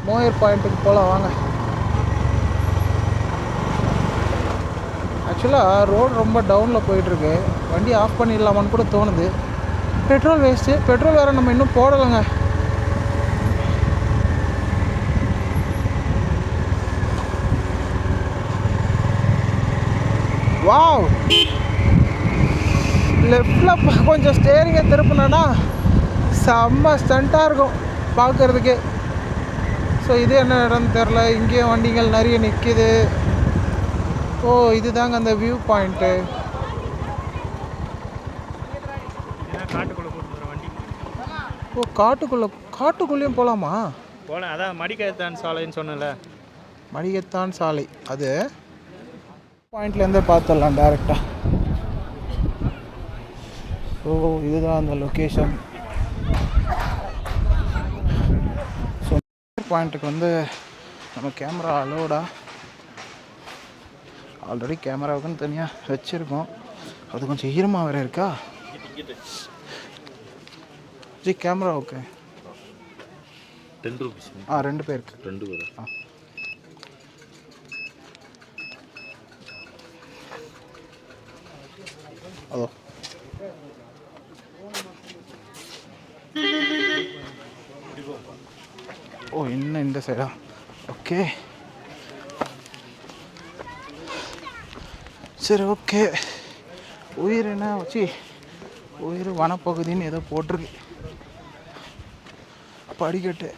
மோயர் பாயிண்ட்டுக்கு போகலாம் வாங்க. ஆக்சுவலாக ரோடு ரொம்ப டவுனில் போயிட்டுருக்கு. வண்டி ஆஃப் பண்ணிடலாமான்னு கூட தோணுது. Petrol waste. பெட்ரோல் வேறு நம்ம இன்னும் போடலைங்க. வாவ், லெஃப்டில் கொஞ்சம் ஸ்டேரிங்கை திருப்பினேன்னா செம்ம ஸ்டண்ட்டாக இருக்கும் பார்க்குறதுக்கே. ஸோ இது என்ன இடம்னு தெரில. இங்கேயும் வண்டிகள் நிறைய நிற்கிது. ஓ, இது தாங்க அந்த வியூ பாயிண்ட்டு. ஓ, காட்டுக்குள்ளேயும் போகலாமா? போகலாம். அதான் மடிக்கத்தான் சாலைன்னு சொன்னல, மடிக்கத்தான் சாலை. அது பாயிண்ட்லேருந்தே பார்த்துடலாம் டேரெக்டாக. ஸோ இதுதான் அந்த லொக்கேஷன். ஸோ பாயிண்ட்டுக்கு வந்து நம்ம கேமரா அலோடா? ஆல்ரெடி கேமராவுக்குன்னு தனியாக வச்சுருக்கோம். அது கொஞ்சம் ஈரமாக வேறு இருக்கா ஜி? கேமராவுக்கு 10 rupees. 2 பேருக்கு 2 பேர். அதோ ஓ, இன்னும் இந்த சைடா? ஓகே சரி, ஓகே. உயிர் என்ன வச்சு, உயிர் வனப்பகுதின்னு ஏதோ போட்டிருக்கு. படிக்கட்டு.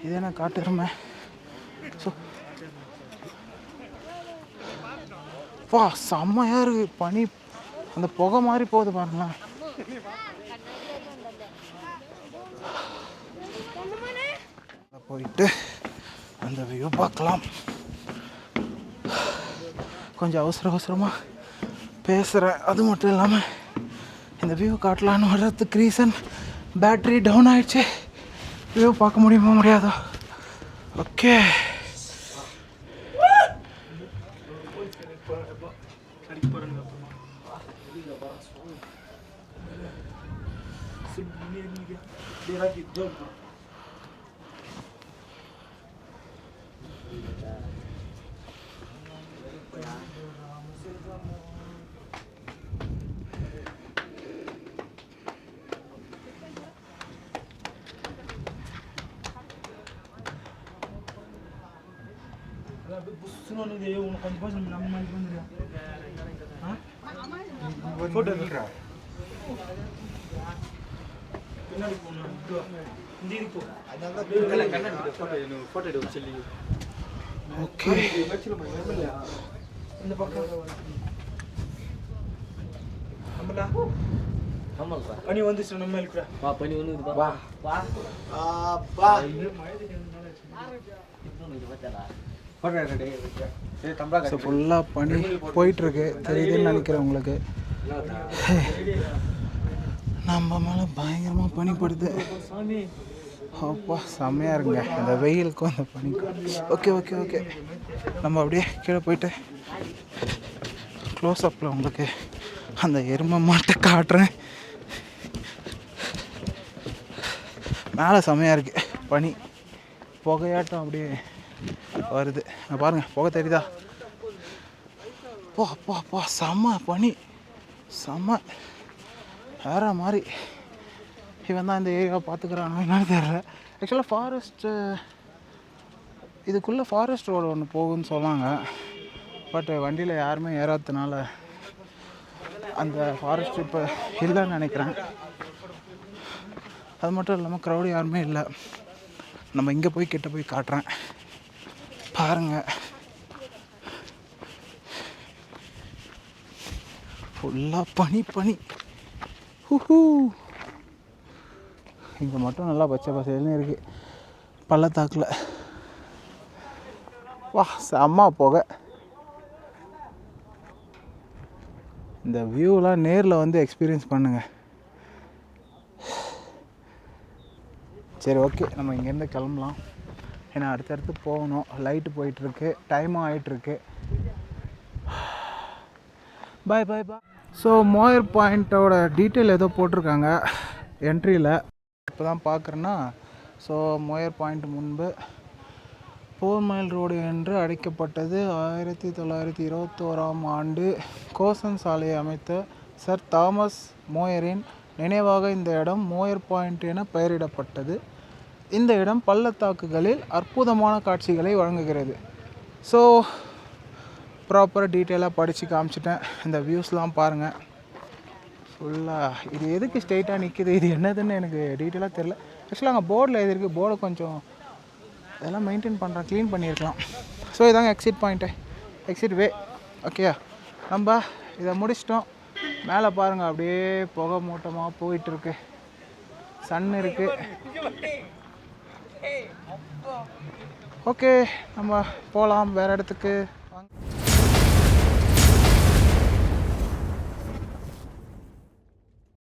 இது என்ன காட்டுறமே? ஸோ வா, செம்மையாக இருக்குது. பனி அந்த புகை மாதிரி போகுது பாருங்களேன். போயிட்டு அந்த வியூ பார்க்கலாம். கொஞ்சம் அவசரமாக பேசுகிறேன். அது மட்டும் இல்லாமல் இந்த வியூ காட்டலான்னு வர்றதுக்கு ரீசன் பேட்ரி டவுன் ஆகிடுச்சு. வியூ பார்க்க முடியுமா முடியாதோ? ஓகே. ஓகே, பனி வந்துச்சு. நம்ம இருக்கிற வா, பனி வந்து வா வா வா. ஃபுல்லாக பனி போயிட்டுருக்கு. தெரியுதுன்னு நினைக்கிறேன் உங்களுக்கு. நம்ம மேலே பயங்கரமாக பனி படுது. அப்பா, செம்மையாக இருக்குங்க இந்த வெயிலுக்கும் அந்த பனிக்கும். ஓகே ஓகே ஓகே, நம்ம அப்படியே கீழே போயிட்டு க்ளோஸ்அப்பில் உங்களுக்கு அந்த எருமை மாட்டை காட்டுறேன். மேலே செம்மையாக இருக்குது. பனி புகையாட்டம் அப்படியே வருது பாருங்கள். புகை தெரியுதா? அப்பா அப்பா, செம்ம பனி, செம்ம வேற மாதிரி. இவன் தான் இந்த ஏரியாவை பார்த்துக்கிறானோ என்னன்னு தெரியல. ஆக்சுவலாக ஃபாரஸ்ட்டு இதுக்குள்ளே ஃபாரஸ்ட் ரோடு ஒன்று போகுன்னு சொன்னாங்க. பட் வண்டியில் யாருமே ஏறாததுனால அந்த ஃபாரஸ்ட் இப்போ இல்லைன்னு நினைக்கிறேன். அது மட்டும் இல்லாமல் க்ரௌடு யாருமே இல்லை. நம்ம இங்கே போய் கிட்ட போய் காட்டுறேன் பாருங்கள். ஃபுல்லாக பனி பனி. இங்கே மட்டும் நல்லா பச்சை பசேல்னு இருக்குது பள்ளத்தாக்கில். வா, செம்ம புகை. இந்த வியூலாம் நேரில் வந்து எக்ஸ்பீரியன்ஸ் பண்ணுங்கள். சரி, ஓகே, நம்ம இங்கேருந்து கிளம்பலாம். ஏன்னா அடுத்தடுத்து போகணும். லைட்டு போயிட்டுருக்கு, டைமும் ஆகிட்டுருக்கு. பாய் பாய் பாய். ஸோ மோயர் பாயிண்ட்டோட டீட்டெயில் ஏதோ போட்டிருக்காங்க என்ட்ரியில், இப்போ தான் பார்க்குறேன்னா. ஸோ மோயர் பாயிண்ட் முன்பு 4 மைல் ரோடு என்று அழைக்கப்பட்டது. 1921ஆம் ஆண்டு கோசன் சாலையை அமைத்த சர் தாமஸ் மோயரின் நினைவாக இந்த இடம் மோயர் பாயிண்ட் என பெயரிடப்பட்டது. இந்த இடம் பள்ளத்தாக்குகளில் அற்புதமான காட்சிகளை வழங்குகிறது. ஸோ ப்ராப்பராக டீட்டெயிலாக படித்து காமிச்சிட்டேன். இந்த வியூஸ்லாம் பாருங்கள் ஃபுல்லாக. இது எதுக்கு ஸ்ட்ரெயிட்டாக நிற்கிது, இது என்னதுன்னு எனக்கு டீட்டெயிலாக தெரில. ஆக்சுவலாக அங்கே போர்டில் எது இருக்குது, போர்டை கொஞ்சம் இதெல்லாம் மெயின்டைன் பண்ணுறேன், க்ளீன் பண்ணியிருக்கலாம். ஸோ இதாங்க எக்ஸிட் பாயிண்ட்டு, எக்ஸிட் வே. ஓகேயா, நம்ம இதை முடிச்சிட்டோம். மேலே பாருங்கள் அப்படியே புகை மூட்டமாக போயிட்டுருக்கு, சன் இருக்குது. ஓகே, நம்ம போகலாம் வேறு இடத்துக்கு.